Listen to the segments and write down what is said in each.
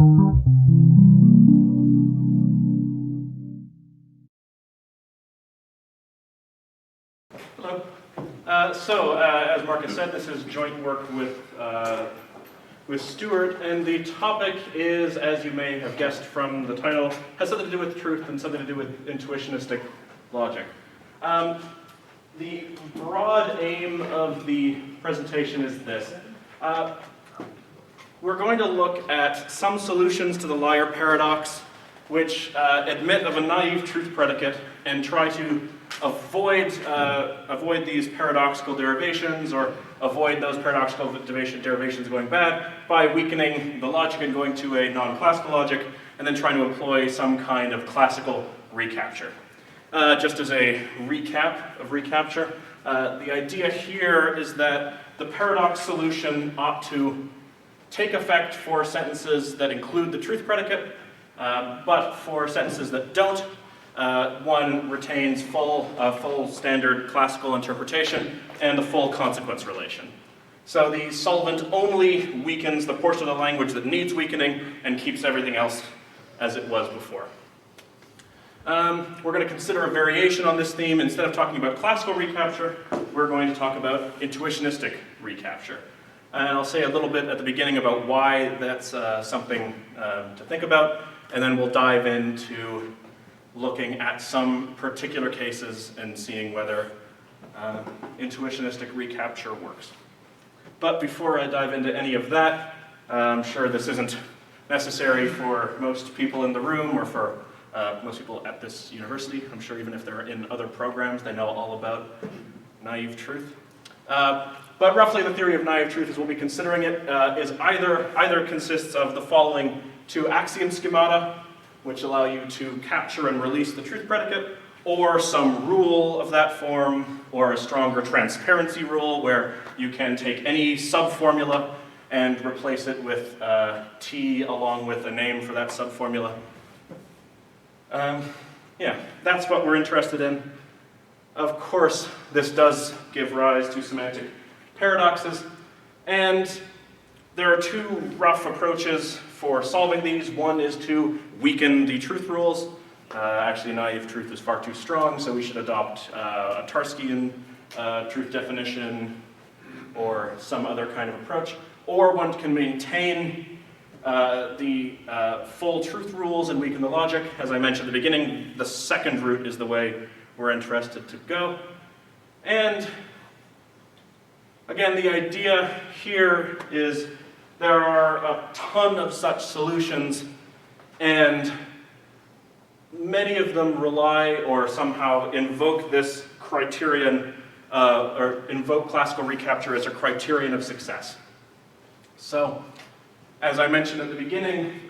Hello. As Marcus said, this is joint work with Stewart, and the topic is, as you may have guessed from the title, has something to do with truth and something to do with intuitionistic logic. The broad aim of the presentation is this. We're going to look at some solutions to the liar paradox, which admit of a naive truth predicate and try to avoid these paradoxical derivations, or avoid those paradoxical derivations going bad by weakening the logic and going to a non-classical logic, and then trying to employ some kind of classical recapture. Just as a recap of recapture, the idea here is that the paradox solution ought to take effect for sentences that include the truth predicate, but for sentences that don't, one retains full standard classical interpretation and the full consequence relation. So the solvent only weakens the portion of the language that needs weakening and keeps everything else as it was before. We're going to consider a variation on this theme. Instead of talking about classical recapture, we're going to talk about intuitionistic recapture. And I'll say a little bit at the beginning about why that's something to think about, and then we'll dive into looking at some particular cases and seeing whether intuitionistic recapture works. But before I dive into any of that, I'm sure this isn't necessary for most people in the room or for most people at this university. I'm sure even if they're in other programs, they know all about naive truth. But roughly the theory of naive truth, as we'll be considering it, is either consists of the following two axiom schemata, which allow you to capture and release the truth predicate, or some rule of that form, or a stronger transparency rule where you can take any subformula and replace it with T along with a name for that subformula. Yeah, that's what we're interested in. Of course, this does give rise to semantic paradoxes, and there are two rough approaches for solving these. One is to weaken the truth rules. Actually, naive truth is far too strong, so we should adopt a Tarskian truth definition or some other kind of approach. Or one can maintain the full truth rules and weaken the logic. As I mentioned at the beginning, the second route is the way we're interested to go. And again, the idea here is there are a ton of such solutions, and many of them rely or somehow invoke this criterion, or invoke classical recapture as a criterion of success. So, as I mentioned at the beginning,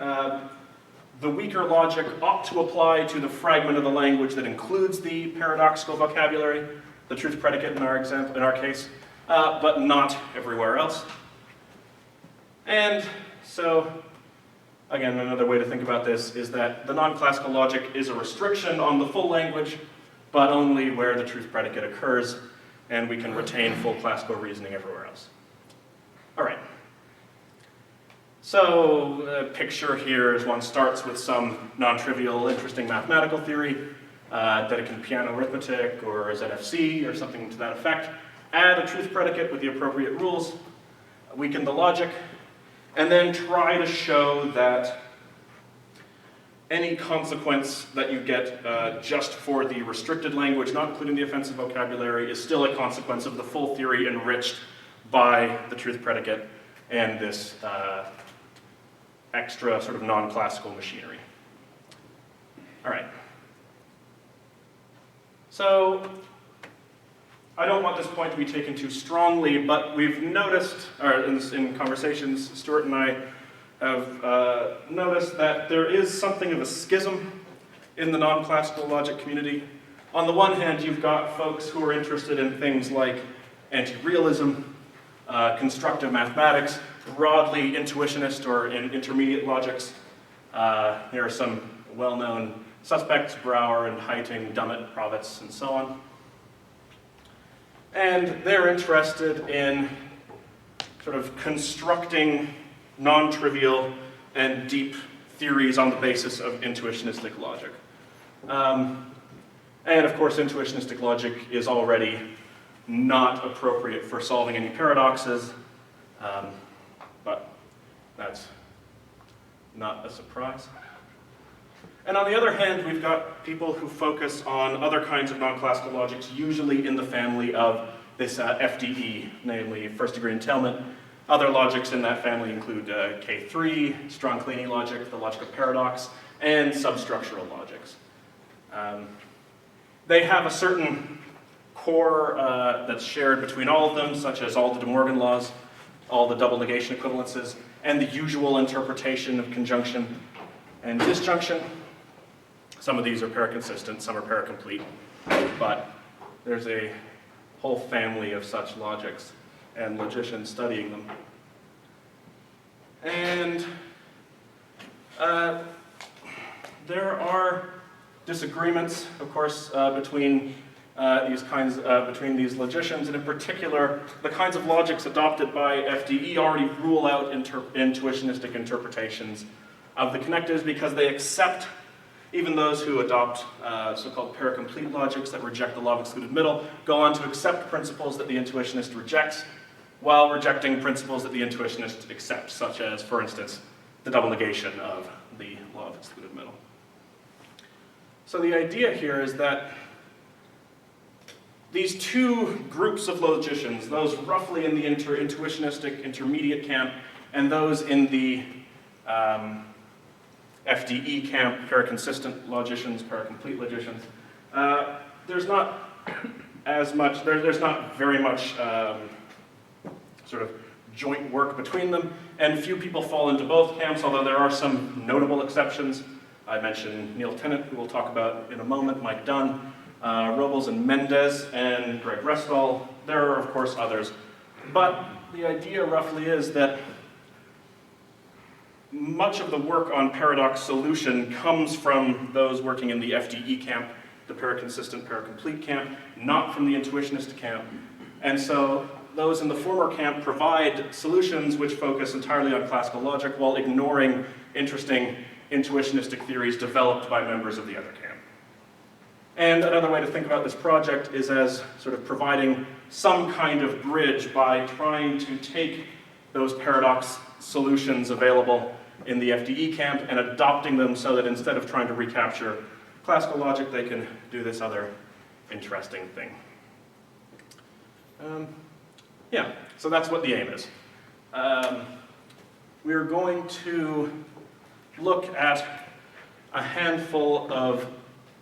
the weaker logic ought to apply to the fragment of the language that includes the paradoxical vocabulary, the truth predicate in our case, but not everywhere else. And so, again, another way to think about this is that the non-classical logic is a restriction on the full language, but only where the truth predicate occurs, and we can retain full classical reasoning everywhere else. All right. So, the picture here is one starts with some non-trivial, interesting mathematical theory, Dedekind piano arithmetic, or ZFC, or something to that effect. Add a truth predicate with the appropriate rules, weaken the logic, and then try to show that any consequence that you get just for the restricted language, not including the offensive vocabulary, is still a consequence of the full theory enriched by the truth predicate and this extra sort of non-classical machinery. All right. So, I don't want this point to be taken too strongly, but we've noticed, or in conversations, Stewart and I have noticed that there is something of a schism in the non-classical logic community. On the one hand, you've got folks who are interested in things like anti-realism, constructive mathematics, broadly intuitionist or in intermediate logics. Here are some well-known suspects: Brouwer and Heiting, Dummett, Provitz, and so on. And they're interested in sort of constructing non-trivial and deep theories on the basis of intuitionistic logic. And of course, intuitionistic logic is already not appropriate for solving any paradoxes, but that's not a surprise. And on the other hand, we've got people who focus on other kinds of non-classical logics, usually in the family of this FDE, namely first-degree entailment. Other logics in that family include K3, strong-Kleene logic, the logic of paradox, and substructural logics. They have a certain core that's shared between all of them, such as all the De Morgan laws, all the double negation equivalences, and the usual interpretation of conjunction and disjunction. Some of these are paraconsistent, some are paracomplete, but there's a whole family of such logics and logicians studying them. And there are disagreements, of course, between these logicians, and in particular, the kinds of logics adopted by FDE already rule out intuitionistic interpretations of the connectives because they accept, even those who adopt so-called paracomplete logics that reject the law of excluded middle, go on to accept principles that the intuitionist rejects, while rejecting principles that the intuitionist accepts, such as, for instance, the double negation of the law of excluded middle. So the idea here is that these two groups of logicians, those roughly in the intuitionistic intermediate camp, and those in the FDE camp, paraconsistent logicians, paracomplete logicians, there's not very much sort of joint work between them, and few people fall into both camps, although there are some notable exceptions. I mentioned Neil Tennant, who we'll talk about in a moment, Mike Dunn, Robles and Mendez, and Greg Restall. There are, of course, others. But the idea roughly is that much of the work on paradox solution comes from those working in the FDE camp, the paraconsistent, paracomplete camp, not from the intuitionist camp. And so those in the former camp provide solutions which focus entirely on classical logic while ignoring interesting intuitionistic theories developed by members of the other camp. And another way to think about this project is as sort of providing some kind of bridge by trying to take those paradox solutions available in the FDE camp and adopting them so that instead of trying to recapture classical logic, they can do this other interesting thing. Yeah, so that's what the aim is. We're going to look at a handful of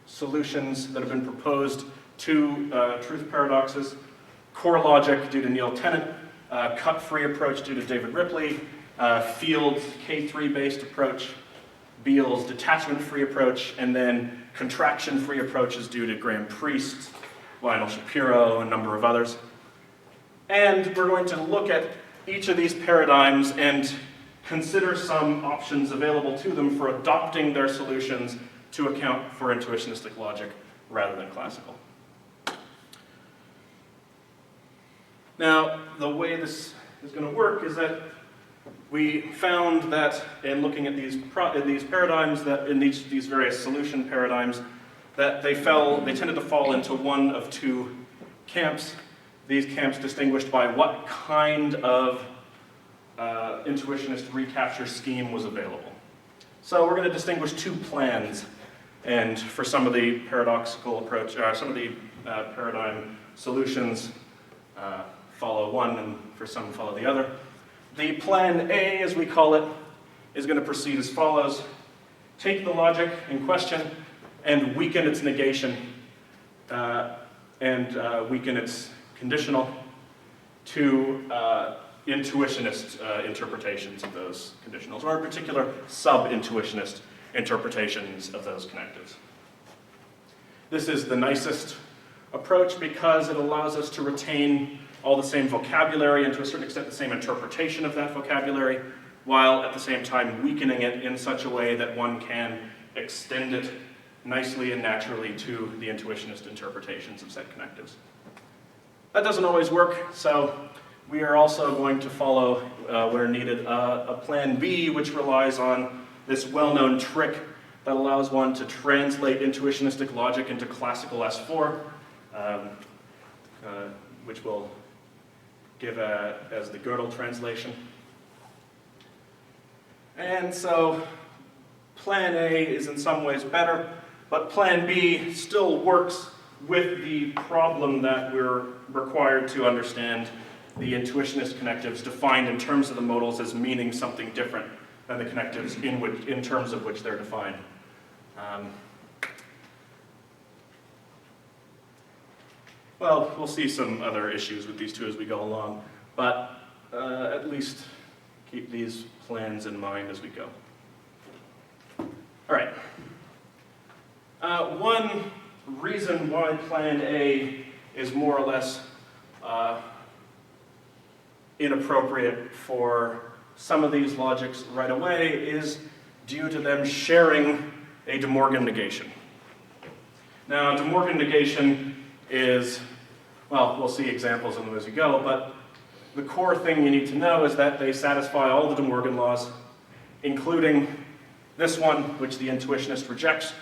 solutions that have been proposed to truth paradoxes. Core logic due to Neil Tennant, cut-free approach due to David Ripley, Field's K3-based approach, Beale's detachment-free approach, and then contraction-free approaches due to Graham Priest, Lionel Shapiro, and a number of others. And we're going to look at each of these paradigms and consider some options available to them for adopting their solutions to account for intuitionistic logic rather than classical. Now, the way this is going to work is that we found that in looking at these paradigms, that in these various solution paradigms, that they tended to fall into one of two camps. These camps distinguished by what kind of intuitionist recapture scheme was available. So we're going to distinguish two plans, and for some of the paradoxical approach, some of the paradigm solutions follow one, and for some follow the other. The plan A, as we call it, is going to proceed as follows. Take the logic in question and weaken its negation and weaken its conditional to intuitionist interpretations of those conditionals, or in particular, sub-intuitionist interpretations of those connectives. This is the nicest approach because it allows us to retain all the same vocabulary and to a certain extent the same interpretation of that vocabulary, while at the same time weakening it in such a way that one can extend it nicely and naturally to the intuitionist interpretations of said connectives. That doesn't always work, so we are also going to follow, where needed, a plan B, which relies on this well-known trick that allows one to translate intuitionistic logic into classical S4, which we'll give as the Gödel translation. And so plan A is in some ways better, but plan B still works with the problem that we're required to understand the intuitionist connectives defined in terms of the modals as meaning something different than the connectives in terms of which they're defined. Well, we'll see some other issues with these two as we go along, but at least keep these plans in mind as we go. All right. One reason why plan A is more or less inappropriate for some of these logics right away is due to them sharing a De Morgan negation. Now, De Morgan negation is, well, we'll see examples of them as we go, but the core thing you need to know is that they satisfy all the De Morgan laws, including this one, which the intuitionist rejects,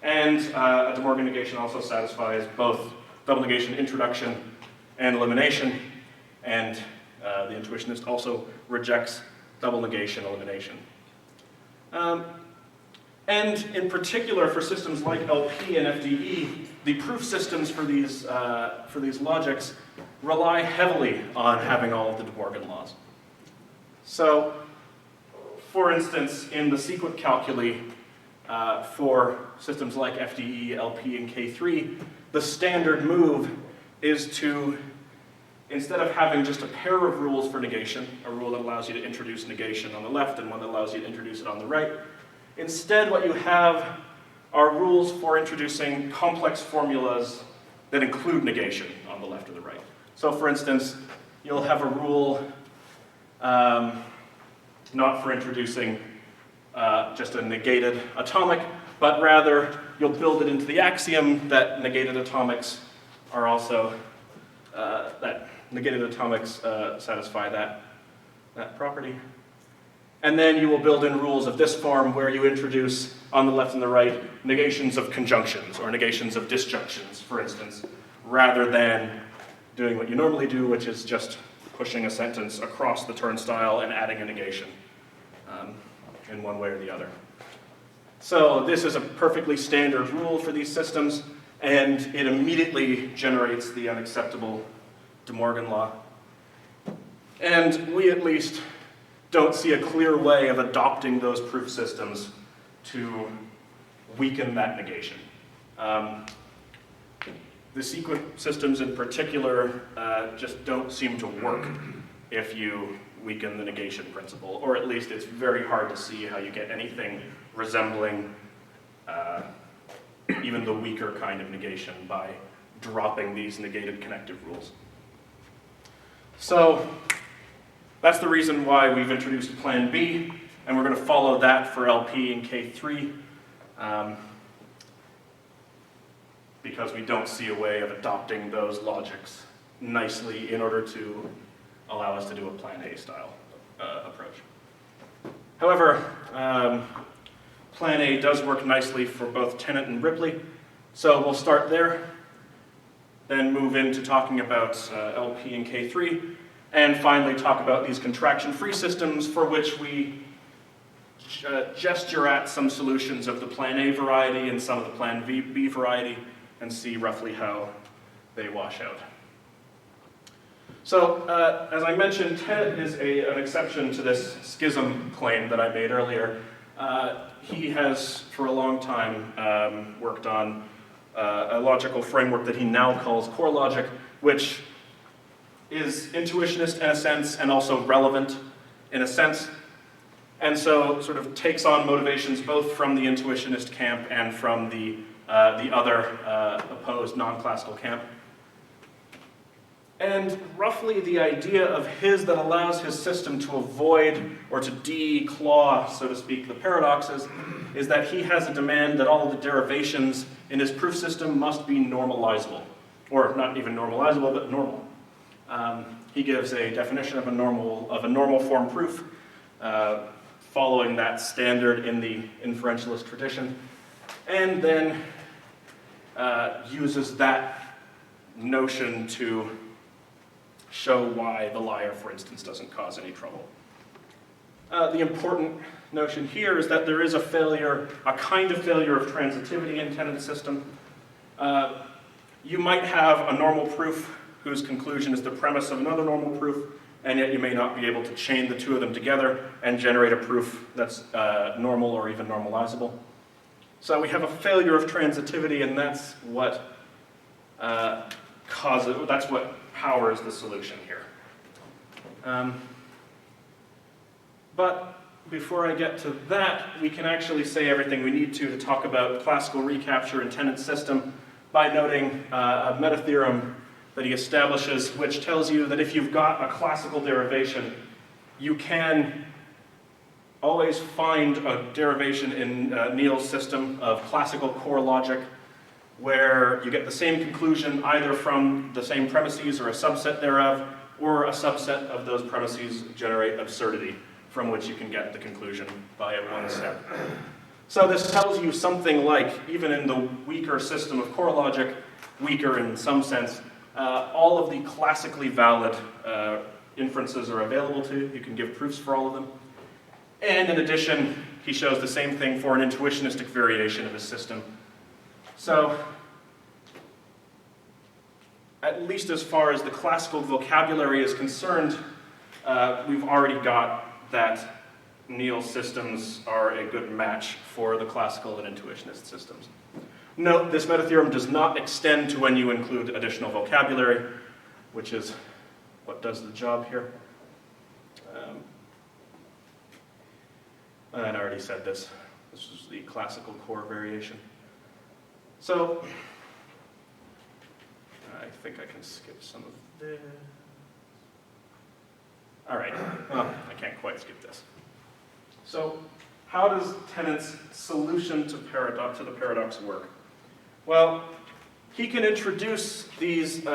and a De Morgan negation also satisfies both double negation introduction and elimination, and the intuitionist also rejects double negation elimination. And in particular, for systems like LP and FDE, the proof systems for these logics rely heavily on having all of the De Morgan laws. So, for instance, in the sequent calculi for systems like FDE, LP, and K3, the standard move is to, instead of having just a pair of rules for negation, a rule that allows you to introduce negation on the left and one that allows you to introduce it on the right, instead what you have are rules for introducing complex formulas that include negation on the left or the right. So for instance, you'll have a rule not for introducing just a negated atomic, but rather you'll build it into the axiom that negated atomics are also, satisfy that property. And then you will build in rules of this form where you introduce, on the left and the right, negations of conjunctions or negations of disjunctions, for instance, rather than doing what you normally do, which is just pushing a sentence across the turnstile and adding a negation in one way or the other. So this is a perfectly standard rule for these systems, and it immediately generates the unacceptable De Morgan law. And we at least don't see a clear way of adopting those proof systems to weaken that negation. The sequent systems in particular just don't seem to work if you weaken the negation principle, or at least it's very hard to see how you get anything resembling even the weaker kind of negation by dropping these negated connective rules. So that's the reason why we've introduced Plan B, and we're going to follow that for LP and K3, because we don't see a way of adopting those logics nicely in order to allow us to do a Plan A style approach. However, Plan A does work nicely for both Tennant and Ripley, so we'll start there, then move into talking about LP and K3, and finally talk about these contraction-free systems for which we gesture at some solutions of the Plan A variety and some of the Plan B variety, and see roughly how they wash out. So, as I mentioned, Tennant is an exception to this schism claim that I made earlier. He has, for a long time, worked on a logical framework that he now calls core logic, which is intuitionist in a sense and also relevant in a sense, and so sort of takes on motivations both from the intuitionist camp and from the other opposed non-classical camp. And roughly the idea of his that allows his system to avoid or to declaw, so to speak, the paradoxes is that he has a demand that all of the derivations in his proof system must be normalizable. Or not even normalizable, but normal. He gives a definition of a normal form proof, following that standard in the inferentialist tradition, and then uses that notion to show why the liar, for instance, doesn't cause any trouble. The important notion here is that there is a kind of failure of transitivity in Tennant's system. You might have a normal proof whose conclusion is the premise of another normal proof, and yet you may not be able to chain the two of them together and generate a proof that's normal or even normalizable. So we have a failure of transitivity, and that's what powers the solution here. But before I get to that, we can actually say everything we need to talk about classical recapture in Tennant's system by noting a meta-theorem that he establishes, which tells you that if you've got a classical derivation, you can always find a derivation in Neal's system of classical core logic where you get the same conclusion either from the same premises or a subset thereof, or a subset of those premises generate absurdity from which you can get the conclusion by one step. So this tells you something like, even in the weaker system of core logic, weaker in some sense, all of the classically valid inferences are available to you. You can give proofs for all of them. And in addition, he shows the same thing for an intuitionistic variation of his system. So, at least as far as the classical vocabulary is concerned, we've already got that Neal's systems are a good match for the classical and intuitionist systems. Note, this meta-theorem does not extend to when you include additional vocabulary, which is what does the job here. And I already said this. This is the classical core variation. So, I think I can skip some of this. All right, well, I can't quite skip this. So, how does Tennant's solution to the paradox work? Well, he can introduce these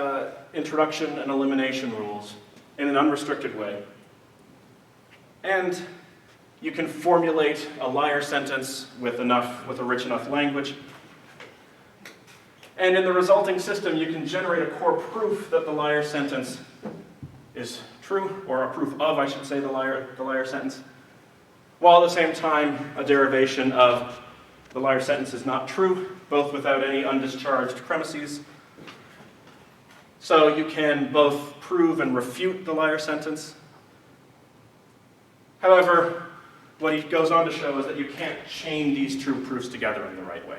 introduction and elimination rules in an unrestricted way. And you can formulate a liar sentence with a rich enough language. And in the resulting system, you can generate a core proof that the liar sentence is true, or a proof of, I should say, the liar sentence, while at the same time, a derivation of the liar sentence is not true, both without any undischarged premises. So you can both prove and refute the liar sentence. However, what he goes on to show is that you can't chain these true proofs together in the right way.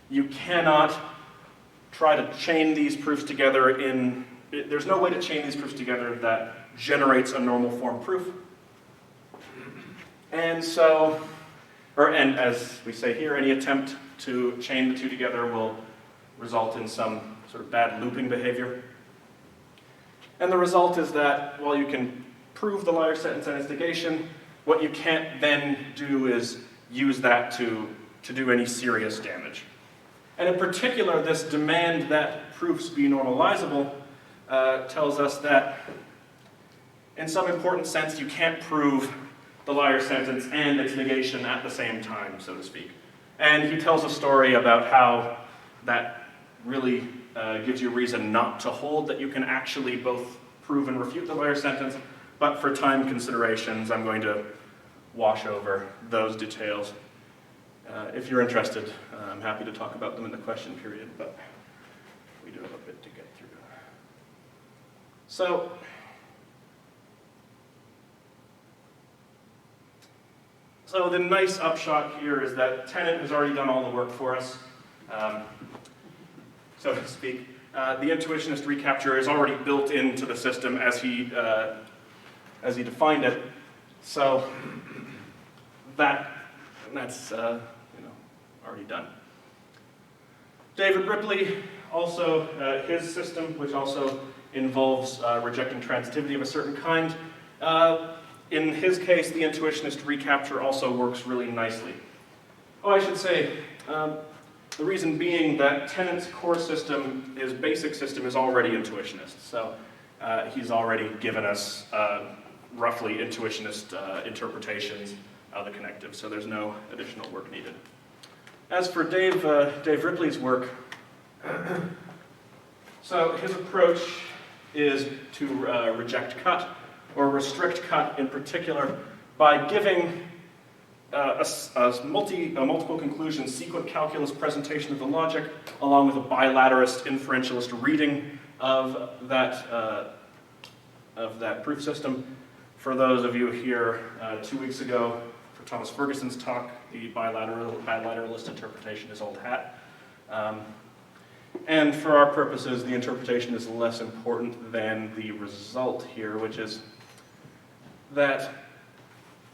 You cannot try to chain these proofs together there's no way to chain these proofs together that generates a normal form proof. And so, and as we say here, any attempt to chain the two together will result in some sort of bad looping behavior. And the result is that while you can prove the liar sentence and its negation, what you can't then do is use that to do any serious damage. And in particular, this demand that proofs be normalizable tells us that, in some important sense, you can't prove the liar sentence and its negation at the same time, so to speak. And he tells a story about how that really gives you reason not to hold that you can actually both prove and refute the liar sentence, but for time considerations, I'm going to wash over those details. If you're interested, I'm happy to talk about them in the question period, but we do have a bit to get through. So, the nice upshot here is that Tennant has already done all the work for us, so to speak. The intuitionist recapture is already built into the system as he defined it. So that's already done. David Ripley, also his system, which also involves rejecting transitivity of a certain kind. In his case, the intuitionist recapture also works really nicely. Oh, I should say, the reason being that Tennant's core system, his basic system, is already intuitionist. So he's already given us roughly intuitionist interpretations of the connectives, so there's no additional work needed. As for Dave Ripley's work, so his approach is to reject cut, or restrict cut in particular, by giving a multiple conclusion sequent calculus presentation of the logic, along with a bilaterist inferentialist reading of that proof system. For those of you here 2 weeks ago, for Thomas Ferguson's talk, the bilateralist interpretation is old hat. And for our purposes, the interpretation is less important than the result here, which is that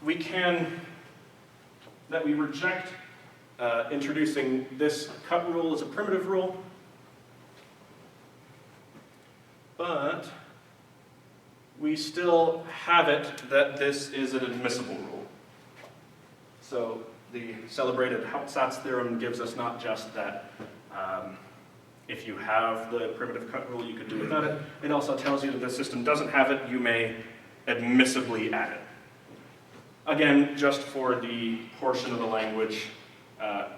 we reject introducing this cut rule as a primitive rule, but we still have it that this is an admissible rule. So the celebrated Hauptsatz theorem gives us not just that if you have the primitive cut rule, you could do without it. It also tells you that the system doesn't have it, you may admissibly add it. Again, just for the portion of the language,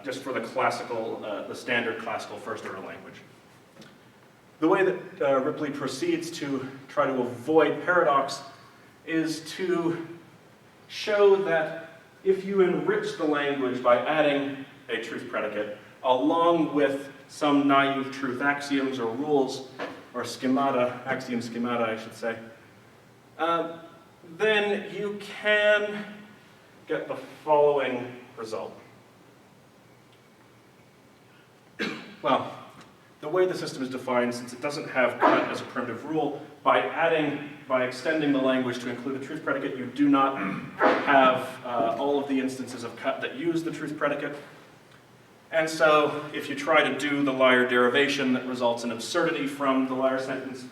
just for the classical, the standard classical first order language. The way that Ripley proceeds to try to avoid paradox is to show that if you enrich the language by adding a truth predicate, along with some naive truth axioms or rules, or schemata, axiom schemata I should say, then you can get the following result. Well, the way the system is defined, since it doesn't have cut as a primitive rule, by extending the language to include a truth predicate, you do not have all of the instances of cut that use the truth predicate. And so, if you try to do the liar derivation that results in absurdity from the liar sentence,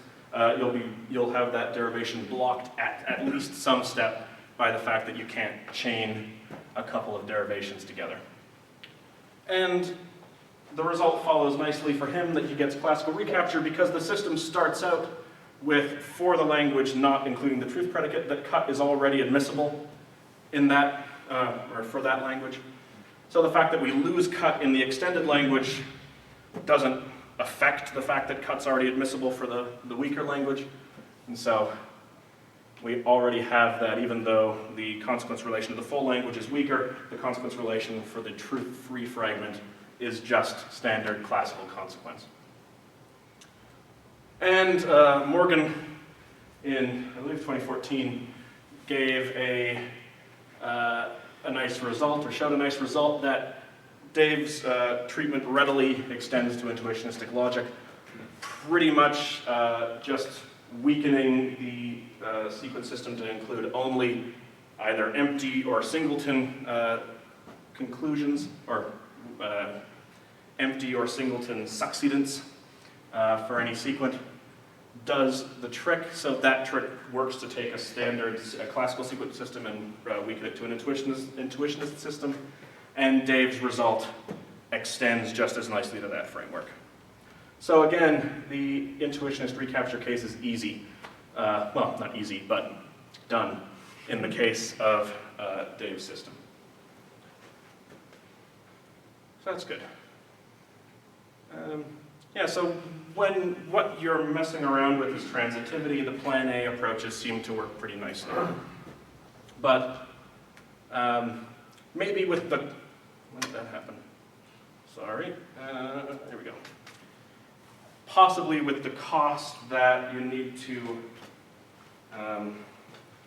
you'll have that derivation blocked at least some step by the fact that you can't chain a couple of derivations together. And the result follows nicely for him that he gets classical recapture because the system starts out with, for the language not including the truth predicate, that cut is already admissible in that, or for that language. So the fact that we lose cut in the extended language doesn't affect the fact that cut's already admissible for the weaker language. And so we already have that, even though the consequence relation of the full language is weaker, the consequence relation for the truth-free fragment is just standard classical consequence. And Morgan, in, I believe, 2014, gave a nice result, or showed a nice result, that Dave's treatment readily extends to intuitionistic logic, pretty much just weakening the sequence system to include only either empty or singleton conclusions, or empty or singleton succedents for any sequent, does the trick. So that trick works to take a standard classical sequence system and weaken it to an intuitionist system, and Dave's result extends just as nicely to that framework. So again, the intuitionist recapture case is easy. Well, not easy, but done in the case of Dave's system. So that's good. Yeah, so what you're messing around with is transitivity. The plan A approaches seem to work pretty nicely. But maybe with the, when did that happen? Sorry, there we go. Possibly with the cost that you need to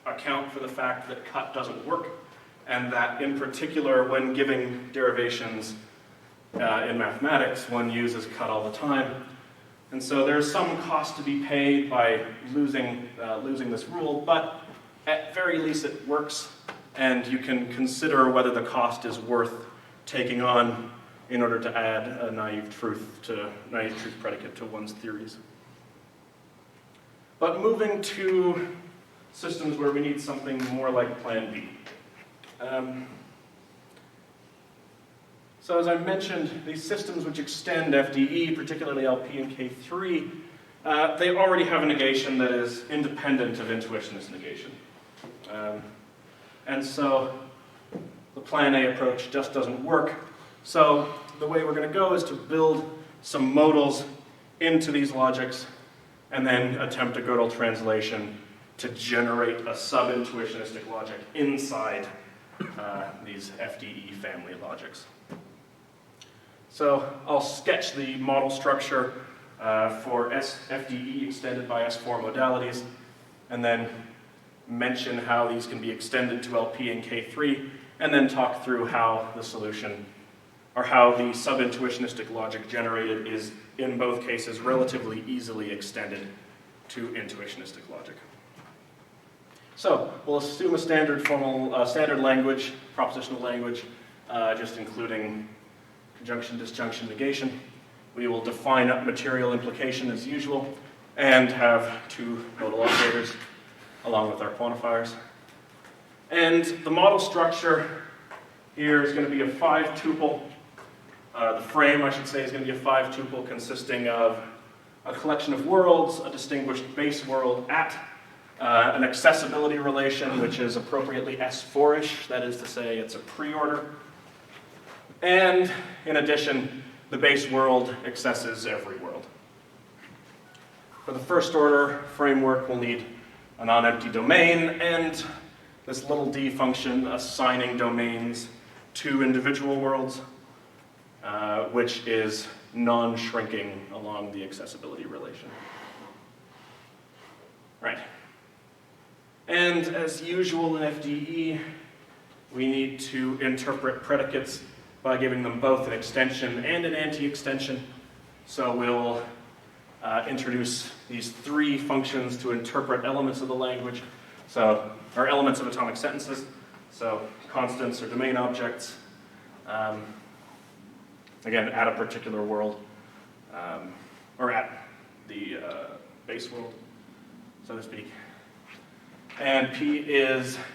account for the fact that cut doesn't work, and that in particular when giving derivations in mathematics, one uses cut all the time. And so there's some cost to be paid by losing this rule, but at very least it works, and you can consider whether the cost is worth taking on in order to add a naive truth predicate to one's theories. But moving to systems where we need something more like Plan B. So as I mentioned, these systems which extend FDE, particularly LP and K3, they already have a negation that is independent of intuitionist negation. And so the plan A approach just doesn't work. So the way we're going to go is to build some modals into these logics and then attempt a Gödel translation to generate a sub-intuitionistic logic inside these FDE family logics. So I'll sketch the model structure for FDE extended by S4 modalities, and then mention how these can be extended to LP and K3, and then talk through how the solution, or how the sub-intuitionistic logic generated is, in both cases, relatively easily extended to intuitionistic logic. So we'll assume a standard standard language, propositional language, just including conjunction, disjunction, negation. We will define material implication as usual, and have two modal operators along with our quantifiers. And the model structure here is going to be a 5-tuple. The frame, I should say, is going to be a 5-tuple consisting of a collection of worlds, a distinguished base world at, an accessibility relation, which is appropriately S4-ish, that is to say it's a pre-order. And in addition, the base world accesses every world. For the first order framework, we'll need a non-empty domain and this little d function assigning domains to individual worlds, which is non-shrinking along the accessibility relation. Right. And as usual in FDE, we need to interpret predicates by giving them both an extension and an anti-extension. So we'll introduce these three functions to interpret elements of the language, or elements of atomic sentences. So constants or domain objects, again, at a particular world, or at the base world, so to speak. And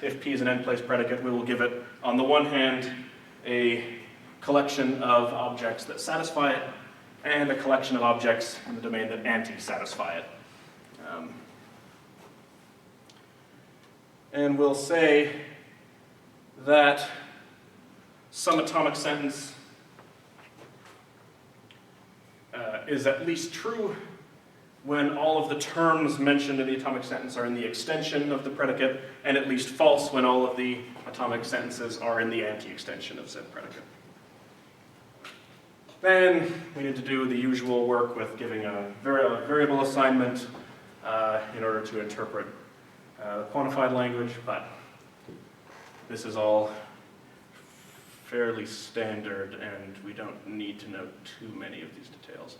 if P is an n-place predicate, we will give it, on the one hand, a collection of objects that satisfy it, and a collection of objects in the domain that anti-satisfy it. And we'll say that some atomic sentence is at least true when all of the terms mentioned in the atomic sentence are in the extension of the predicate, and at least false when all of the atomic sentences are in the anti-extension of said predicate. Then we need to do the usual work with giving a variable assignment in order to interpret the quantified language, but this is all fairly standard, and we don't need to know too many of these details.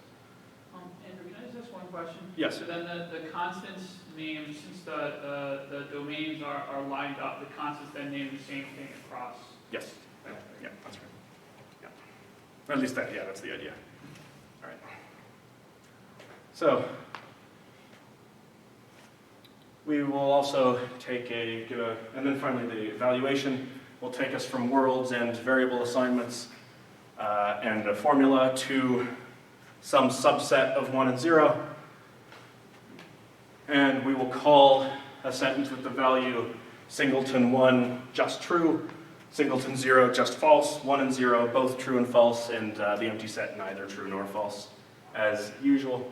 Andrew, can I just ask one question? Yes. So then the constants name, since the domains are lined up, the constants then name the same thing across? Yes. Yeah, that's right. Yeah. At least that's the idea. All right. So we will also take and then finally the evaluation will take us from worlds and variable assignments and a formula to some subset of 1 and 0. And we will call a sentence with the value singleton 1 just true, singleton 0 just false, 1 and 0 both true and false, and the empty set neither true nor false, as usual.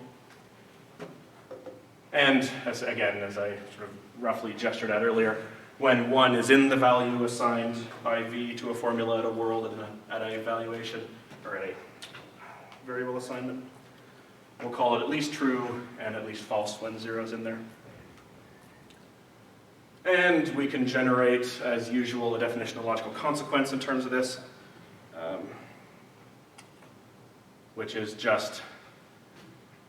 And as I sort of roughly gestured at earlier, when 1 is in the value assigned by V to a formula at a world and at an evaluation, or at a variable assignment, we'll call it at least true and at least false when 0 is in there. And we can generate, as usual, a definition of logical consequence in terms of this, which is just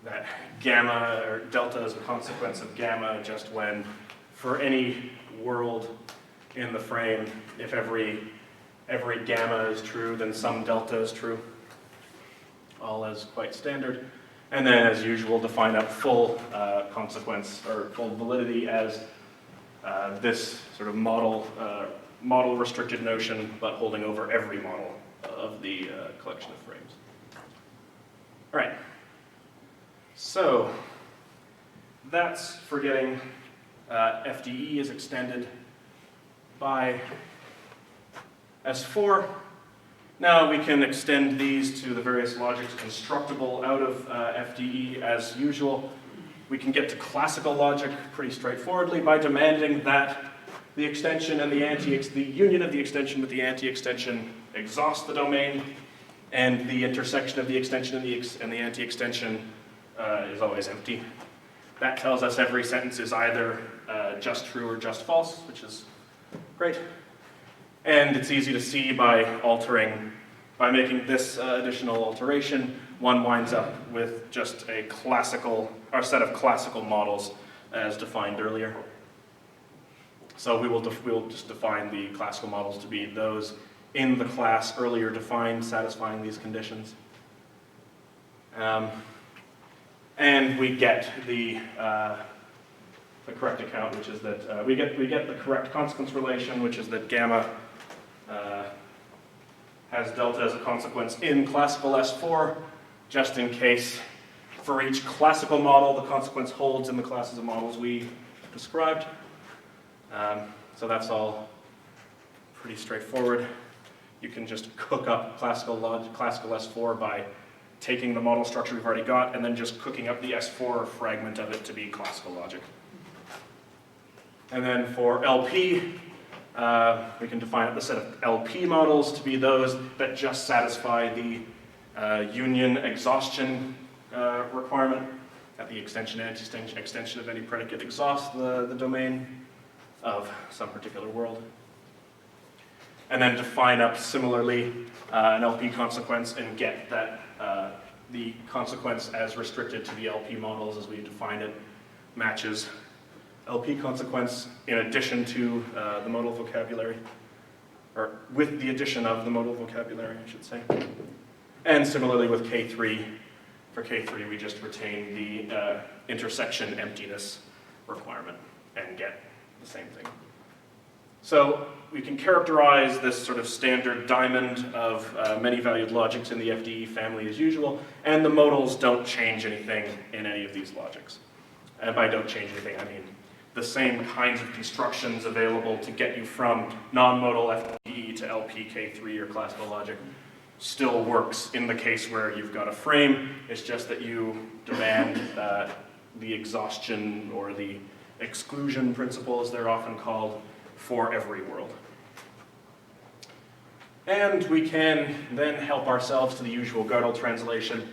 that gamma, or delta is a consequence of gamma just when, for any world in the frame, if every gamma is true, then some delta is true. All is quite standard. And then, as usual, define up full consequence, or full validity as this sort of model restricted notion, but holding over every model of the collection of frames. All right. So that's for getting FDE is extended by S4. Now we can extend these to the various logics constructible out of FDE as usual. We can get to classical logic pretty straightforwardly by demanding that the extension and the union of the extension with the anti-extension exhaust the domain, and the intersection of the extension and the anti-extension is always empty. That tells us every sentence is either just true or just false, which is great. And it's easy to see by making this additional alteration, one winds up with just a set of classical models as defined earlier. So we'll just define the classical models to be those in the class earlier defined, satisfying these conditions. And we get the correct account, which is that we get the correct consequence relation, which is that gamma has delta as a consequence in classical S4, just in case for each classical model the consequence holds in the classes of models we described. So that's all pretty straightforward. You can just cook up classical S4 by taking the model structure we've already got and then just cooking up the S4 fragment of it to be classical logic. And then for LP, we can define the set of LP models to be those that just satisfy the union exhaustion requirement, that the extension and extension of any predicate exhaust the domain of some particular world. And then define up similarly an LP consequence and get that the consequence as restricted to the LP models as we define it matches LP consequence in addition to the modal vocabulary, or with the addition of the modal vocabulary, I should say. And similarly with K3, for K3 we just retain the intersection emptiness requirement and get the same thing. So we can characterize this sort of standard diamond of many-valued logics in the FDE family as usual, and the modals don't change anything in any of these logics. And by don't change anything, I mean the same kinds of constructions available to get you from non-modal FDE to LP, K3, or classical logic still works in the case where you've got a frame. It's just that you demand the exhaustion or the exclusion principle, as they're often called, for every world. And we can then help ourselves to the usual Gödel translation,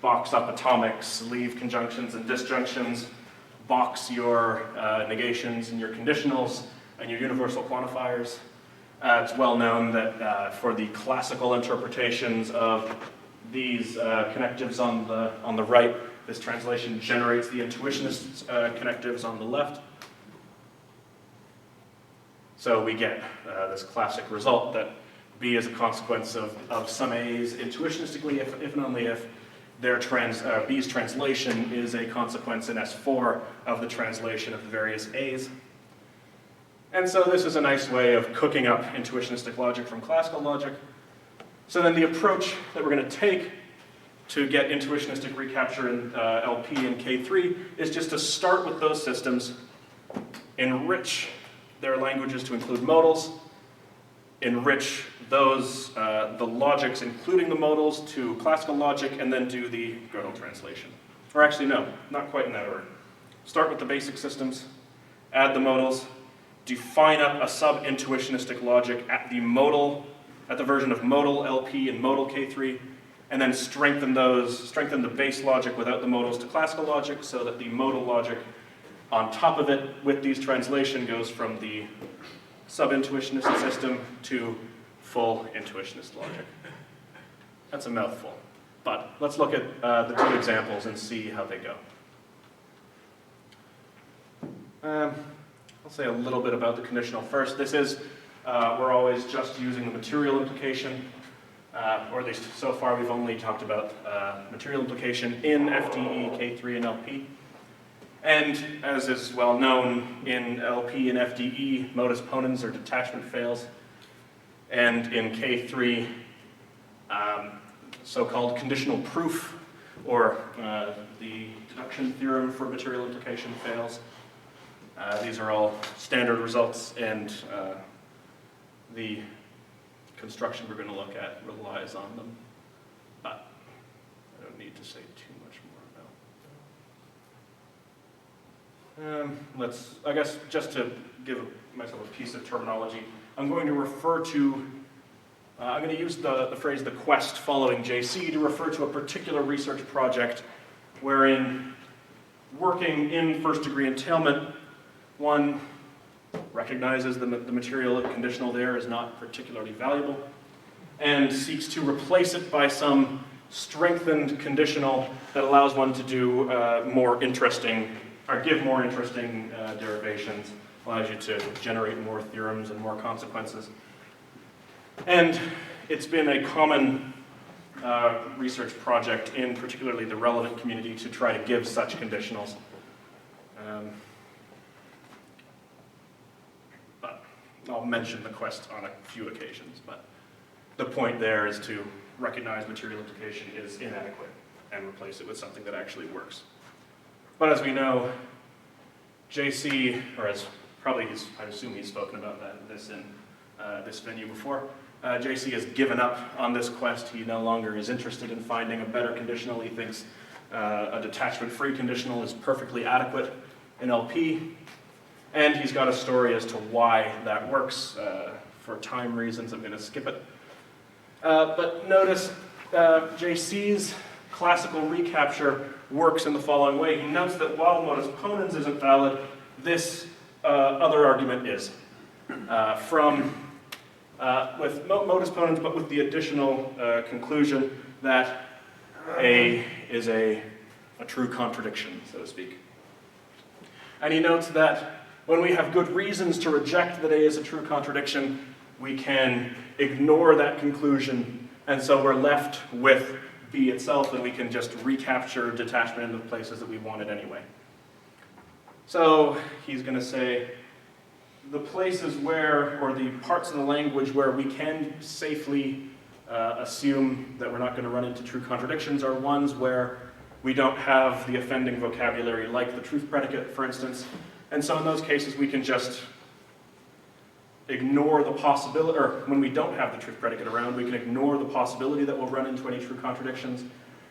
box up atomics, leave conjunctions and disjunctions, box your negations and your conditionals and your universal quantifiers. It's well known that for the classical interpretations of these connectives on the right, this translation generates the intuitionist connectives on the left. So we get this classic result that B is a consequence of some A's intuitionistically, if and only if B's translation is a consequence in S4 of the translation of the various A's. And so this is a nice way of cooking up intuitionistic logic from classical logic. So then the approach that we're going to take to get intuitionistic recapture in LP and K3 is just to start with those systems, enrich their languages to include modals, enrich those, the logics including the modals to classical logic, and then do the Gödel translation. Or actually no, not quite in that order. Start with the basic systems, add the modals, define up a sub-intuitionistic logic at the version of modal LP and modal K3, and then strengthen the base logic without the modals to classical logic so that the modal logic on top of it with these translation goes from the sub-intuitionist system to full intuitionist logic. That's a mouthful, but let's look at the two examples and see how they go. I'll say a little bit about the conditional first. This is, we're always just using the material implication, or at least so far we've only talked about material implication in FDE, K3, and LP. And as is well known, in LP and FDE, modus ponens or detachment fails. And in K3, so-called conditional proof or the deduction theorem for material implication fails. These are all standard results, and the construction we're going to look at relies on them. But I don't need to say too much more about. I guess, just to give myself a piece of terminology, I'm going to refer to, I'm going to use the phrase the quest following JC to refer to a particular research project wherein, working in first degree entailment, one recognizes the material conditional there is not particularly valuable and seeks to replace it by some strengthened conditional that allows one to do more interesting, or give more interesting derivations, allows you to generate more theorems and more consequences. And it's been a common research project in particularly the relevant community to try to give such conditionals. But I'll mention the quest on a few occasions, but the point there is to recognize material implication is inadequate and replace it with something that actually works. But as we know, JC, or as probably I assume he's spoken about this in this venue before, JC has given up on this quest. He no longer is interested in finding a better conditional. He thinks a detachment-free conditional is perfectly adequate in LP, and he's got a story as to why that works. For time reasons, I'm going to skip it. But notice JC's classical recapture works in the following way. He notes that while modus ponens isn't valid, this other argument is. With modus ponens, but with the additional conclusion that A is a true contradiction, so to speak. And he notes that when we have good reasons to reject that A is a true contradiction, we can ignore that conclusion, and so we're left with B itself, and we can just recapture detachment in the places that we want it anyway. So he's going to say the places where, or the parts of the language where we can safely assume that we're not going to run into true contradictions are ones where we don't have the offending vocabulary, like the truth predicate, for instance. And so in those cases, we can just ignore the possibility, or when we don't have the truth predicate around, we can ignore the possibility that we'll run into any true contradictions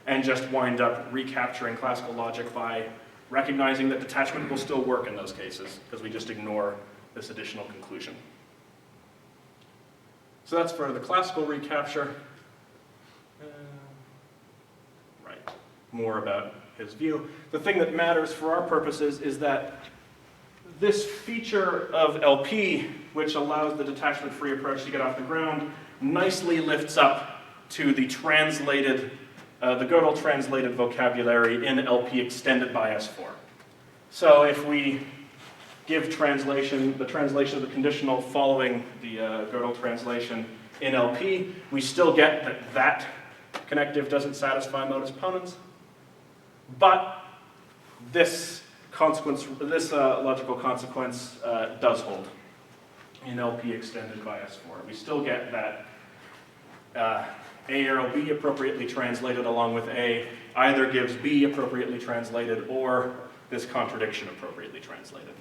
and just wind up recapturing classical logic by recognizing that detachment will still work in those cases, because we just ignore this additional conclusion. So that's for the classical recapture. Right, more about his view. The thing that matters for our purposes is that this feature of LP, which allows the detachment-free approach to get off the ground, nicely lifts up to the translated, the Gödel translated vocabulary in LP extended by S4. So if we give the translation of the conditional following the Gödel translation in LP, we still get that connective doesn't satisfy modus ponens, but this logical consequence does hold in LP extended by S4. We still get that A arrow B appropriately translated along with A either gives B appropriately translated or this contradiction appropriately translated.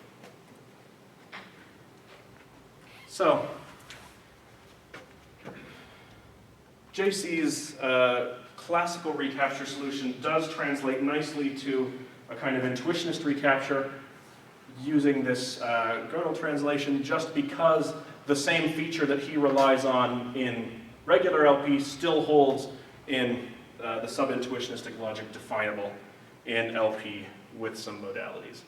So, JC's classical recapture solution does translate nicely to a kind of intuitionist recapture using this Gödel translation, just because the same feature that he relies on in regular LP still holds in the sub-intuitionistic logic definable in LP with some modalities.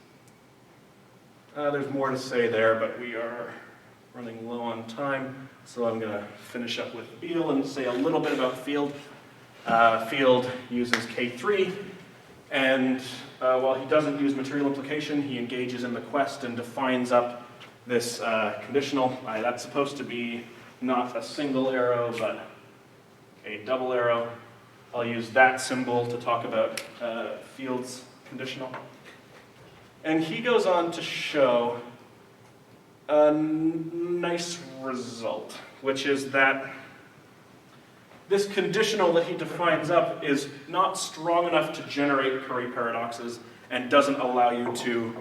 There's more to say there, but we are running low on time, so I'm going to finish up with Beal and say a little bit about Field. Field uses K3, and while he doesn't use material implication, he engages in the quest and defines up this conditional. That's supposed to be not a single arrow, but a double arrow. I'll use that symbol to talk about Field's conditional. And he goes on to show a nice result, which is that this conditional that he defines up is not strong enough to generate Curry paradoxes and doesn't allow you to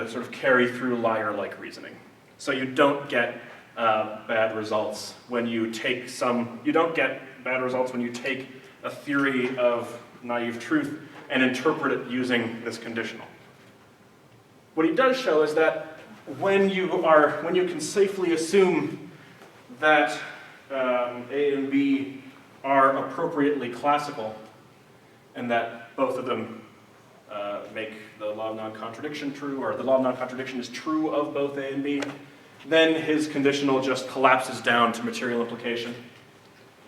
sort of carry through liar-like reasoning. So you don't get bad results when you take a theory of naive truth and interpret it using this conditional. What he does show is that when you can safely assume that A and B are appropriately classical, and that both of them make the law of non-contradiction true, or the law of non-contradiction is true of both A and B, then his conditional just collapses down to material implication.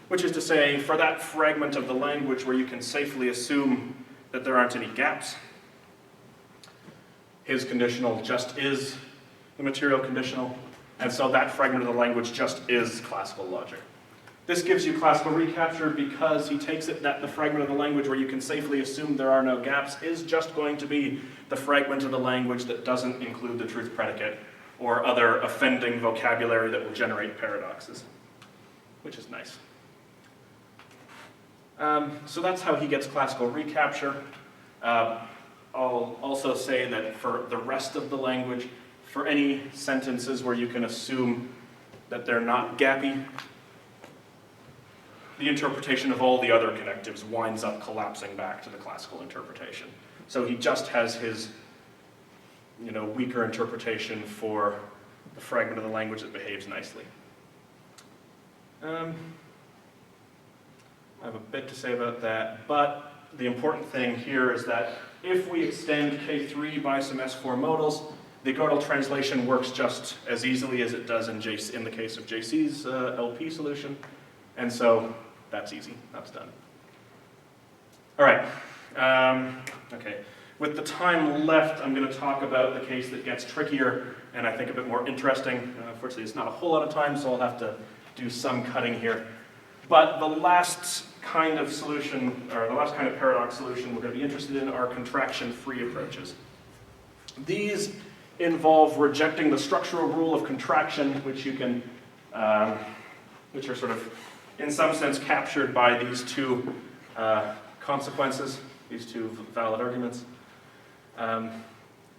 Which is to say, for that fragment of the language where you can safely assume that there aren't any gaps, his conditional just is the material conditional, and so that fragment of the language just is classical logic. This gives you classical recapture because he takes it that the fragment of the language where you can safely assume there are no gaps is just going to be the fragment of the language that doesn't include the truth predicate or other offending vocabulary that will generate paradoxes, which is nice. So that's how he gets classical recapture. I'll also say that for the rest of the language, for any sentences where you can assume that they're not gappy, the interpretation of all the other connectives winds up collapsing back to the classical interpretation. So he just has his weaker interpretation for the fragment of the language that behaves nicely. I have a bit to say about that, but the important thing here is that if we extend K3 by some S4 modals, the Gödel translation works just as easily as it does in the case of JC's LP solution, and so that's easy, that's done. All right, okay. With the time left, I'm going to talk about the case that gets trickier and I think a bit more interesting. Unfortunately, it's not a whole lot of time, so I'll have to do some cutting here. But the last kind of solution, or the last kind of paradox solution we're going to be interested in are contraction-free approaches. These involve rejecting the structural rule of contraction, which are sort of, in some sense, captured by these two consequences, these two valid arguments.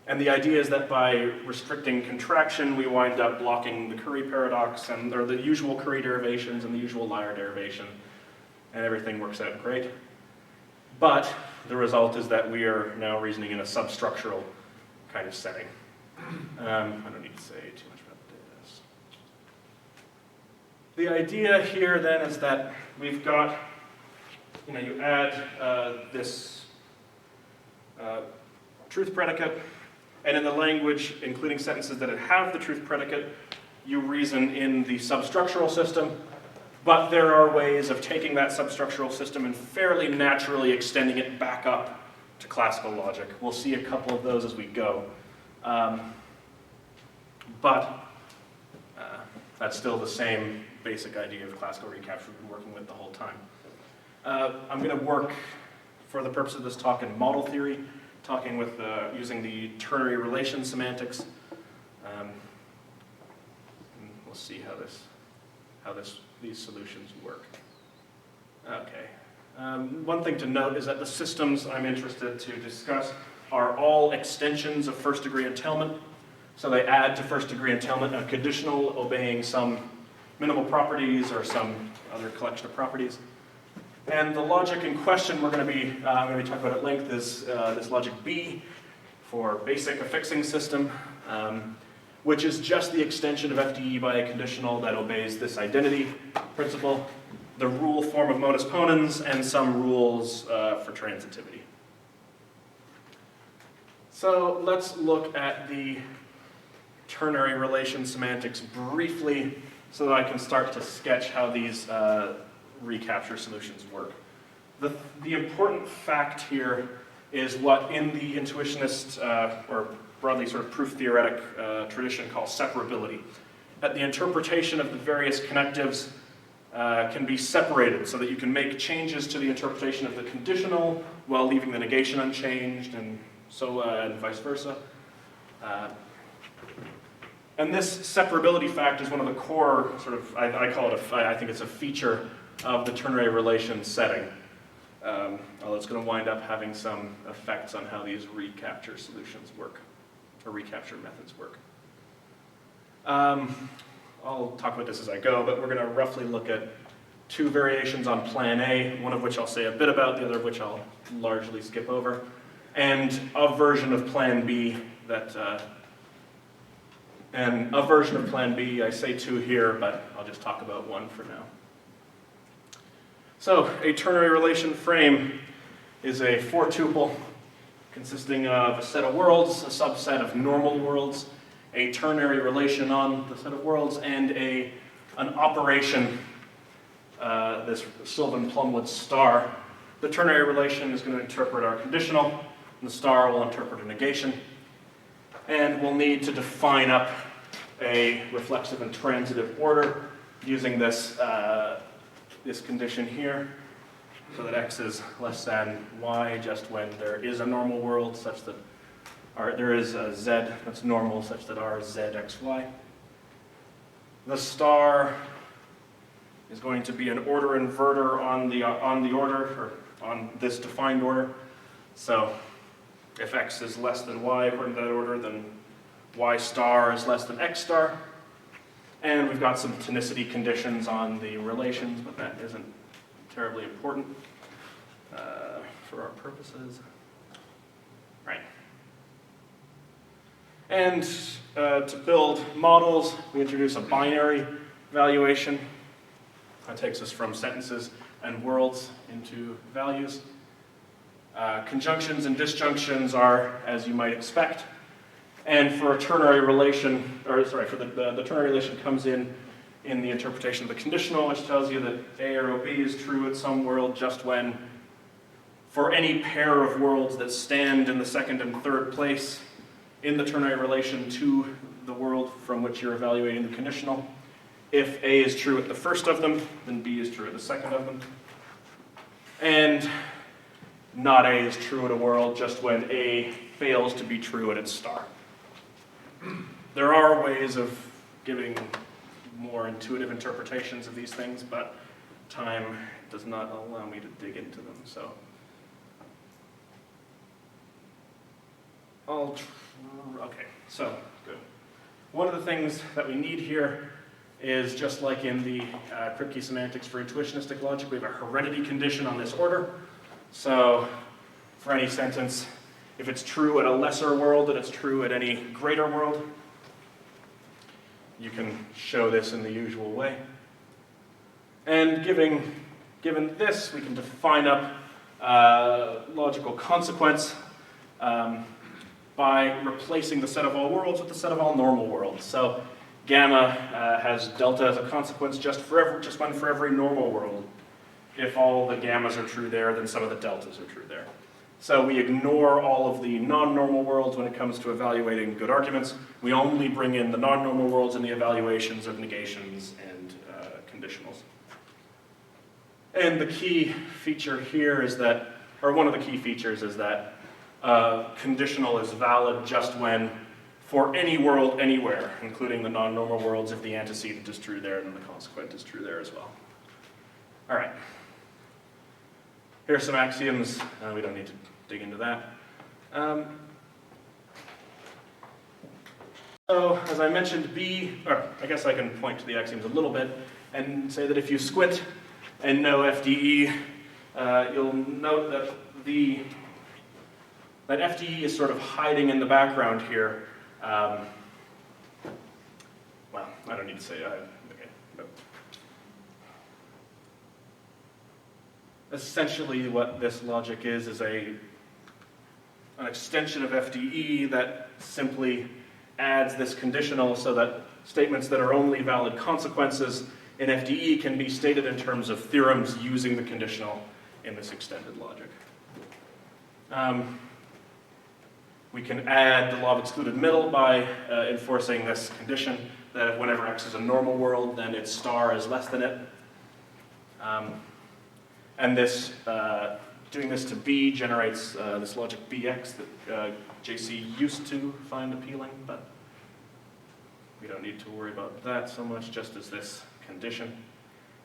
And the idea is that by restricting contraction, we wind up blocking the Curry paradox, or the usual Curry derivations and the usual liar derivation, and everything works out great. But the result is that we are now reasoning in a substructural kind of setting. I don't need to say too much about this. The idea here then is that we've got, you add this truth predicate, and in the language, including sentences that have the truth predicate, you reason in the substructural system, but there are ways of taking that substructural system and fairly naturally extending it back up to classical logic. We'll see a couple of those as we go. But that's still the same basic idea of classical recapture we've been working with the whole time. I'm going to work, for the purpose of this talk, in model theory, talking with using the ternary relation semantics. And we'll see how these solutions work. Okay. One thing to note is that the systems I'm interested to discuss are all extensions of first-degree entailment. So they add to first-degree entailment a conditional obeying some minimal properties or some other collection of properties. And the logic in question I'm going to be talking about at length is this logic B for basic affixing system, which is just the extension of FDE by a conditional that obeys this identity principle, the rule form of modus ponens, and some rules for transitivity. So let's look at the ternary relation semantics briefly so that I can start to sketch how these recapture solutions work. The important fact here is what in the intuitionist, or broadly sort of proof-theoretic tradition called separability. That the interpretation of the various connectives can be separated so that you can make changes to the interpretation of the conditional while leaving the negation unchanged, and vice versa. And this separability fact is one of the core I think it's a feature of the ternary relation setting. Although it's going to wind up having some effects on how these recapture solutions work, or recapture methods work. I'll talk about this as I go, but we're going to roughly look at two variations on plan A, one of which I'll say a bit about, the other of which I'll largely skip over, and a version of plan B that, I say two here, but I'll just talk about one for now. So, a ternary relation frame is a four-tuple consisting of a set of worlds, a subset of normal worlds, a ternary relation on the set of worlds, and an operation, this Sylvan-Plumwood star. The ternary relation is going to interpret our conditional, and the star will interpret a negation. And we'll need to define up a reflexive and transitive order using this, this condition here, so that x is less than y just when there is a normal world such that there is a z that's normal such that r is z, x, y. The star is going to be an order inverter on the order, or on this defined order. So if x is less than y according to that order, then y star is less than x star. And we've got some tonicity conditions on the relations, but that isn't terribly important for our purposes. Right. And to build models, we introduce a binary valuation. That takes us from sentences and worlds into values. Conjunctions and disjunctions are as you might expect. And for a ternary relation, or sorry, for the ternary relation comes in the interpretation of the conditional, which tells you that A or OB is true at some world just when, for any pair of worlds that stand in the second and third place in the ternary relation to the world from which you're evaluating the conditional, if A is true at the first of them, then B is true at the second of them. And not A is true at a world just when A fails to be true at its star. There are ways of giving more intuitive interpretations of these things, but time does not allow me to dig into them, so okay, so good. One of the things that we need here is, just like in the Kripke semantics for intuitionistic logic, we have a heredity condition on this order. So for any sentence, if it's true at a lesser world, then it's true at any greater world. You can show this in the usual way. And given this, we can define up logical consequence by replacing the set of all worlds with the set of all normal worlds. So gamma has delta as a consequence just one for every normal world. If all the gammas are true there, then some of the deltas are true there. So we ignore all of the non-normal worlds when it comes to evaluating good arguments. We only bring in the non-normal worlds in the evaluations of negations and conditionals. And the key feature here is that, or one of the key features is that conditional is valid just when, for any world anywhere, including the non-normal worlds, if the antecedent is true there, then the consequent is true there as well. All right. Here are some axioms. We don't need to dig into that. So, as I mentioned, I guess I can point to the axioms a little bit and say that if you squint and know FDE, you'll note that that FDE is sort of hiding in the background here. Well, I don't need to say okay. No. Essentially what this logic is an extension of FDE that simply adds this conditional so that statements that are only valid consequences in FDE can be stated in terms of theorems using the conditional in this extended logic. We can add the law of excluded middle by enforcing this condition that whenever x is a normal world, then its star is less than it. And this, doing this to B generates this logic Bx that JC used to find appealing, but we don't need to worry about that so much, just as this condition.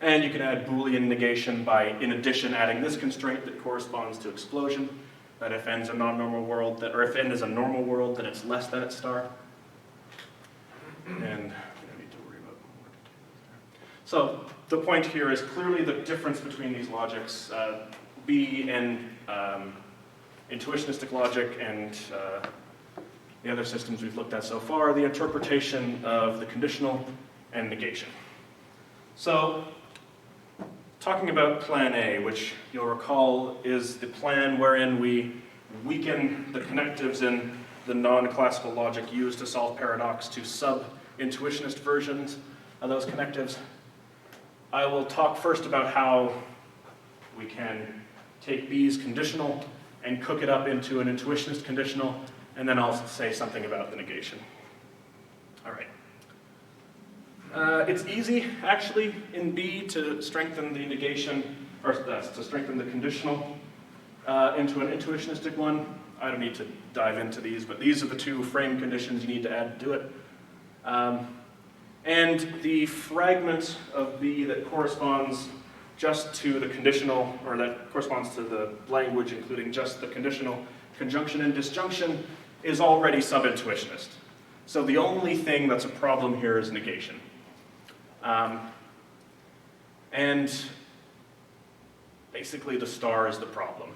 And you can add Boolean negation by, in addition, adding this constraint that corresponds to explosion, that if n is a non-normal world, or if n is a normal world, then it's less than its star. And we don't need to worry about more details there. So the point here is clearly the difference between these logics, B and intuitionistic logic and the other systems we've looked at so far, the interpretation of the conditional and negation. So, talking about plan A, which you'll recall is the plan wherein we weaken the connectives in the non-classical logic used to solve paradox to sub-intuitionist versions of those connectives. I will talk first about how we can take B's conditional and cook it up into an intuitionist conditional, and then I'll say something about the negation. All right. It's easy, actually, in B to strengthen the negation, or to strengthen the conditional into an intuitionistic one. I don't need to dive into these, but these are the two frame conditions you need to add to do it. And the fragment of B that corresponds just to the conditional, or that corresponds to the language including just the conditional conjunction and disjunction, is already sub-intuitionist. So the only thing that's a problem here is negation. And basically the star is the problem.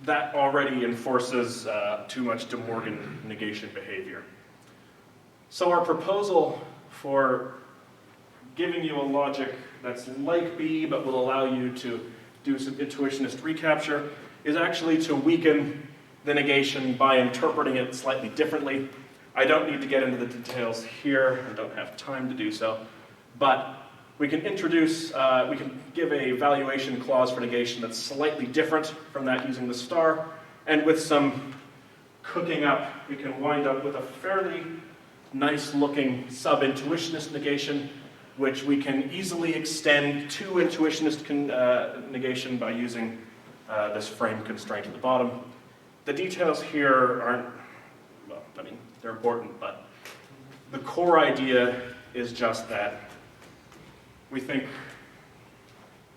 That already enforces too much De Morgan negation behavior. So our proposal for giving you a logic that's like B but will allow you to do some intuitionist recapture is actually to weaken the negation by interpreting it slightly differently. I don't need to get into the details here, I don't have time to do so, but we can introduce, we can give a valuation clause for negation that's slightly different from that using the star, and with some cooking up, we can wind up with a fairly nice looking sub-intuitionist negation, which we can easily extend to intuitionist negation by using this frame constraint at the bottom. The details here aren't, well, I mean, they're important, but the core idea is just that we think,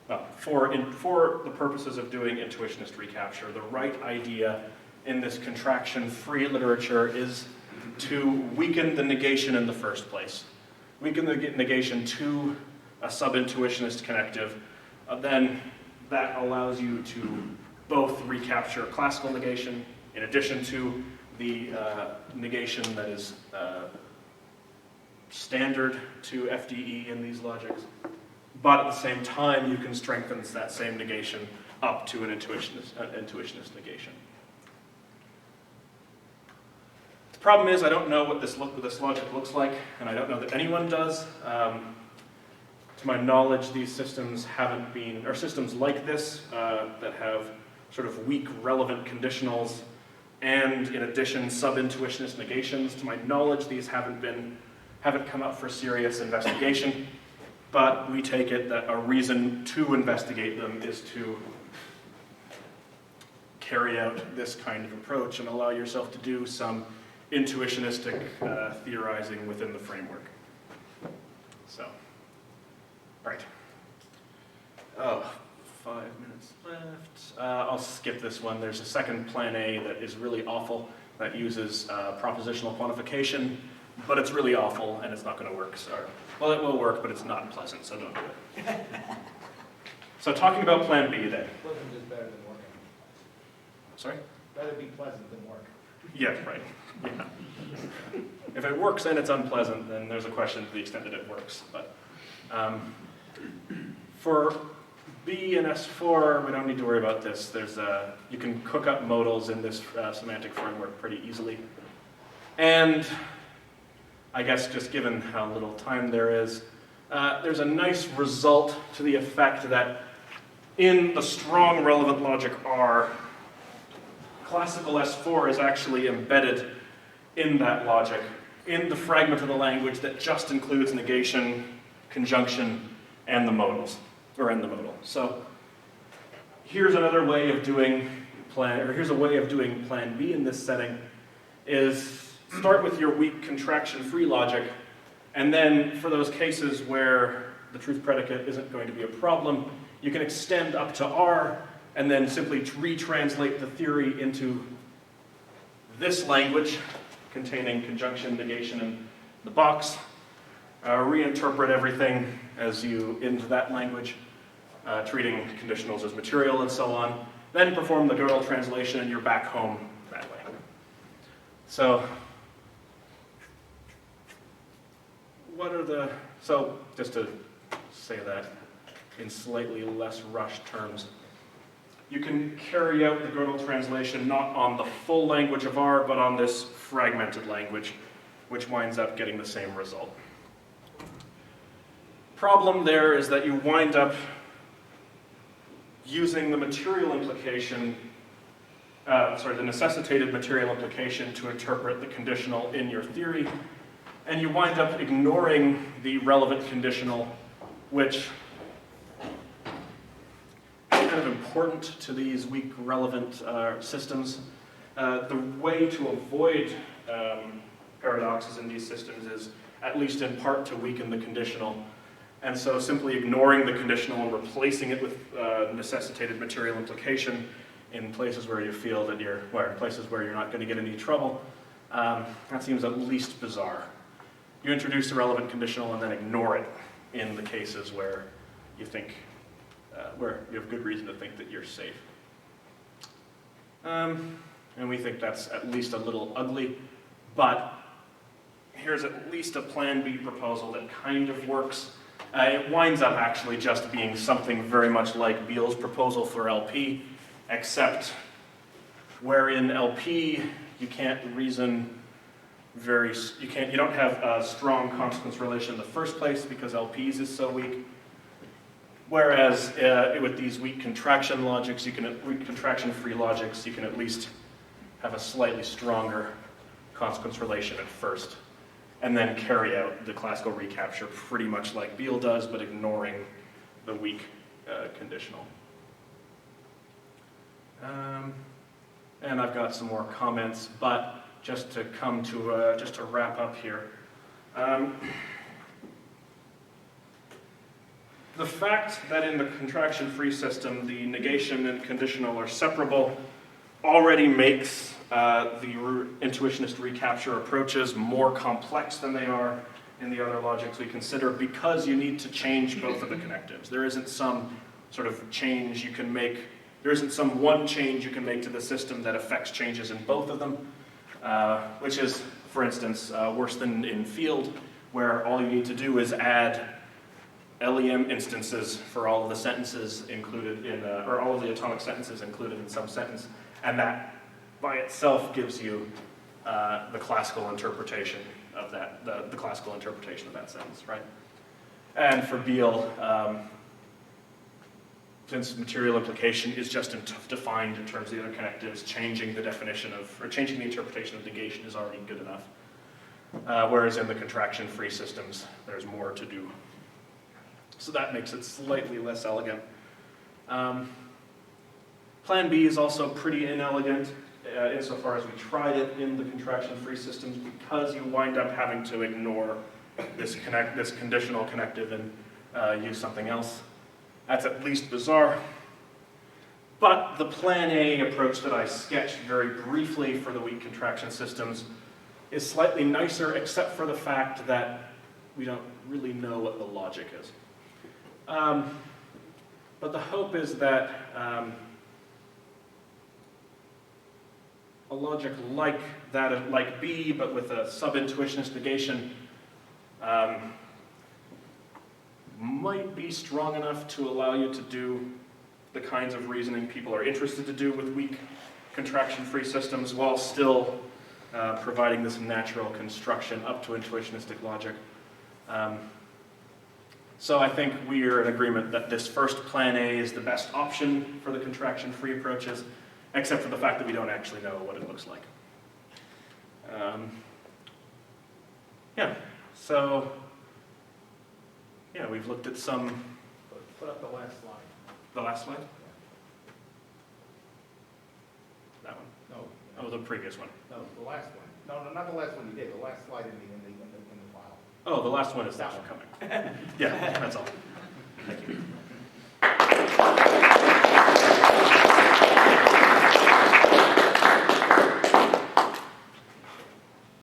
well, for the purposes of doing intuitionist recapture, the right idea in this contraction-free literature is to weaken the negation in the first place. Weaken the negation to a sub-intuitionist connective, then that allows you to both recapture classical negation in addition to the negation that is standard to FDE in these logics. But at the same time, you can strengthen that same negation up to an intuitionist negation. The problem is I don't know what this logic looks like, and I don't know that anyone does. To my knowledge, these systems haven't been, or systems like this that have sort of weak relevant conditionals and in addition sub-intuitionist negations, to my knowledge these haven't come up for serious investigation, but we take it that a reason to investigate them is to carry out this kind of approach and allow yourself to do some intuitionistic theorizing within the framework. So, right. Oh, 5 minutes left. I'll skip this one. There's a second plan A that is really awful that uses propositional quantification, but it's really awful and it's not going to work. So, well, it will work, but it's not pleasant, so don't do it. So talking about plan B then. Pleasant is better than working. Sorry? Rather be pleasant than work. Yeah, right. Yeah. If it works and it's unpleasant, then there's a question to the extent that it works. But for B and S4, we don't need to worry about this. There's you can cook up modals in this semantic framework pretty easily. And I guess just given how little time there is, there's a nice result to the effect that in the strong relevant logic R, classical S4 is actually embedded in that logic, in the fragment of the language that just includes negation, conjunction, and the modals, or in the modal. So here's another way of doing here's a way of doing plan B in this setting, is start with your weak contraction-free logic, and then for those cases where the truth predicate isn't going to be a problem. You can extend up to R and then simply retranslate the theory into this language containing conjunction, negation, and the box. Reinterpret everything as you into that language, treating conditionals as material and so on. Then perform the Gödel translation and you're back home that way. So, so just to say that in slightly less rushed terms, you can carry out the Gödel translation not on the full language of R, but on this fragmented language, which winds up getting the same result. Problem there is that you wind up using the material implication, the necessitated material implication to interpret the conditional in your theory, and you wind up ignoring the relevant conditional, which is kind of important to these weak relevant systems. The way to avoid paradoxes in these systems is, at least in part, to weaken the conditional. And so simply ignoring the conditional and replacing it with necessitated material implication in places where you feel that places where you're not going to get any trouble, that seems at least bizarre. You introduce the relevant conditional and then ignore it in the cases where you think, where you have good reason to think that you're safe. And we think that's at least a little ugly, but here's at least a plan B proposal that kind of works. It winds up actually just being something very much like Beal's proposal for LP, except wherein LP you can't reason you don't have a strong consequence relation in the first place because LP's is so weak. Whereas with these weak contraction logics, contraction-free logics, you can at least have a slightly stronger consequence relation at first, and then carry out the classical recapture pretty much like Beal does, but ignoring the weak conditional. And I've got some more comments, but just to come to, just to wrap up here. The fact that in the contraction-free system, the negation and conditional are separable already makes the intuitionist recapture approaches more complex than they are in the other logics we consider, because you need to change both of the connectives. There isn't some sort of change you can make, there isn't some one change you can make to the system that affects changes in both of them, which is, for instance, worse than in field, where all you need to do is add LEM instances for all of the sentences included in, or all of the atomic sentences included in some sentence, and that by itself gives you the classical interpretation of that, the classical interpretation of that sentence, right? And for Beal, since material implication is just defined in terms of the other connectives, changing the definition of, or changing the interpretation of negation is already good enough. Whereas in the contraction-free systems, there's more to do. So that makes it slightly less elegant. Plan B is also pretty inelegant insofar as we tried it in the contraction-free systems, because you wind up having to ignore this conditional connective and use something else. That's at least bizarre. But the Plan A approach that I sketched very briefly for the weak contraction systems is slightly nicer, except for the fact that we don't really know what the logic is. But the hope is that a logic like that of like B, but with a sub-intuitionist negation, might be strong enough to allow you to do the kinds of reasoning people are interested to do with weak contraction-free systems, while still providing this natural construction up to intuitionistic logic. So I think we're in agreement that this first Plan A is the best option for the contraction-free approaches, except for the fact that we don't actually know what it looks like. Yeah, so, yeah, we've looked at some... Put up the last slide. The last slide? That one? No. Oh, the previous one. No, the last one. No, not the last one you did, the last slide in the file. Oh, the last one is that one coming. Yeah, that's all. Thank you.